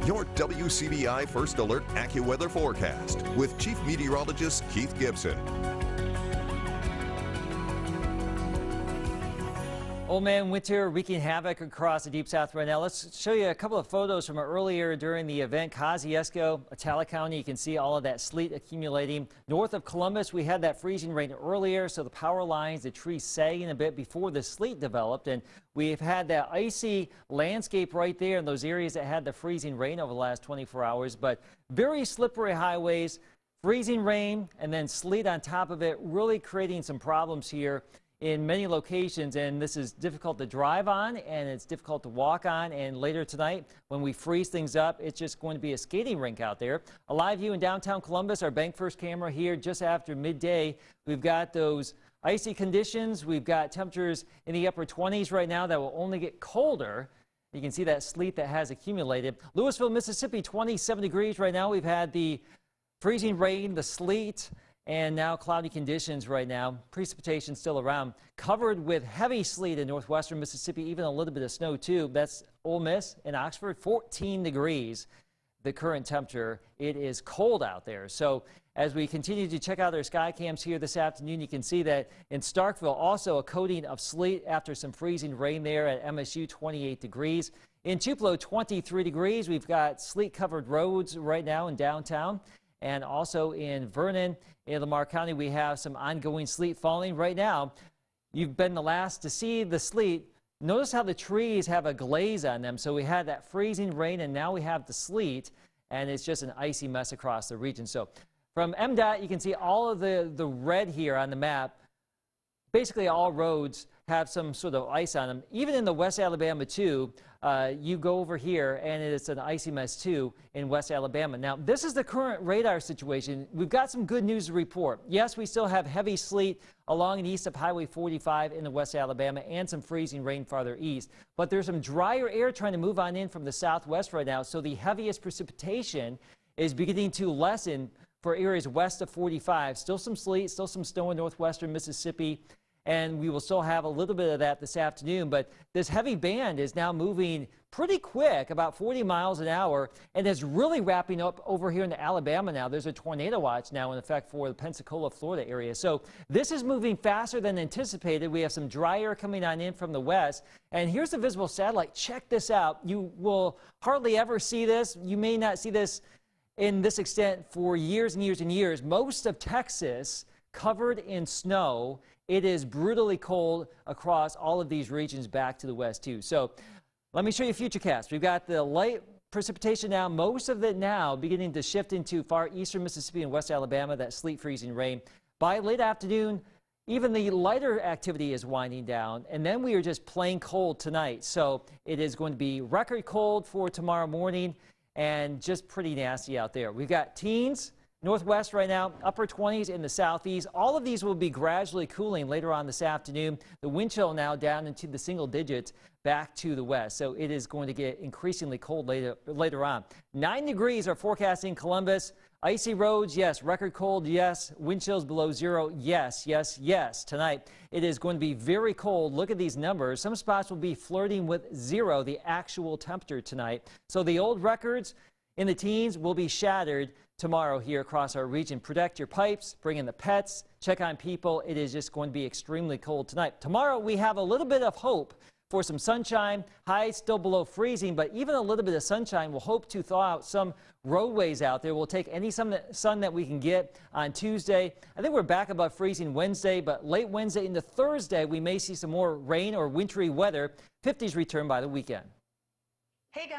Your WCBI First Alert AccuWeather forecast with Chief Meteorologist Keith Gibson. Old man winter wreaking havoc across the deep south right now. Let's show you a couple of photos from earlier during the event. Kosciuszko, Atala County, you can see all of that sleet accumulating. North of Columbus, we had that freezing rain earlier, so the power lines, the trees sagging a bit before the sleet developed. And we've had that icy landscape right there in those areas that had the freezing rain over the last 24 hours. But very slippery highways, freezing rain, and then sleet on top of it, really creating some problems here in many locations, and this is difficult to drive on and it's difficult to walk on. And later tonight, when we freeze things up, it's just going to be a skating rink out there. A live view in downtown Columbus, our bank first camera here just after midday. We've got those icy conditions. We've got temperatures in the upper 20s right now that will only get colder. You can see that sleet that has accumulated. Louisville, Mississippi, 27 degrees right now. We've had the freezing rain, the sleet, and now cloudy conditions right now. Precipitation still around. Covered with heavy sleet in northwestern Mississippi, even a little bit of snow too. That's Ole Miss in Oxford, 14 degrees. The current temperature. It is cold out there. So as we continue to check out our sky cams here this afternoon, you can see that in Starkville also a coating of sleet after some freezing rain there at MSU, 28 degrees. In Tupelo, 23 degrees. We've got sleet covered roads right now in downtown. And also in Vernon, in Lamar County, we have some ongoing sleet falling right now. You've been the last to see the sleet. Notice how the trees have a glaze on them. So we had that freezing rain, and now we have the sleet, and it's just an icy mess across the region. So from MDOT, you can see all of the red here on the map. Basically, all roads have some sort of ice on them. Even in the West Alabama, too, you go over here, and it's an icy mess, too, in West Alabama. Now, this is the current radar situation. We've got some good news to report. Yes, we still have heavy sleet along and east of Highway 45 in the West Alabama and some freezing rain farther east. But there's some drier air trying to move on in from the southwest right now, so the heaviest precipitation is beginning to lessen for areas west of 45. Still some sleet, still some snow in northwestern Mississippi. And we will still have a little bit of that this afternoon. But this heavy band is now moving pretty quick, about 40 miles an hour, and is really wrapping up over here in Alabama now. There's a tornado watch now in effect for the Pensacola, Florida area. So this is moving faster than anticipated. We have some dry air coming on in from the west. And here's the visible satellite. Check this out. You will hardly ever see this. You may not see this in this extent for years and years and years. Most of Texas covered in snow. It is brutally cold across all of these regions back to the west, too. So let me show you futurecast. We've got the light precipitation now, most of it now beginning to shift into far eastern Mississippi and West Alabama, that sleet freezing rain. By late afternoon, even the lighter activity is winding down, and then we are just plain cold tonight. So it is going to be record cold for tomorrow morning and just pretty nasty out there. We've got teens. Northwest right now, upper 20s in the southeast. All of these will be gradually cooling later on this afternoon. The wind chill now down into the single digits back to the west. So it is going to get increasingly cold later on. 9 degrees are forecasting Columbus. Icy roads, yes. Record cold, yes. Wind chills below zero, yes, yes, yes. Tonight, it is going to be very cold. Look at these numbers. Some spots will be flirting with zero, the actual temperature tonight. So the old records in the teens will be shattered tomorrow here across our region. Protect your pipes, bring in the pets, check on people. It is just going to be extremely cold tonight. Tomorrow we have a little bit of hope for some sunshine. Highs still below freezing, but even a little bit of sunshine will hope to thaw out some roadways out there. We'll take any sun that we can get on Tuesday. I think we're back above freezing Wednesday, but late Wednesday into Thursday we may see some more rain or wintry weather. 50s return by the weekend. Hey guys.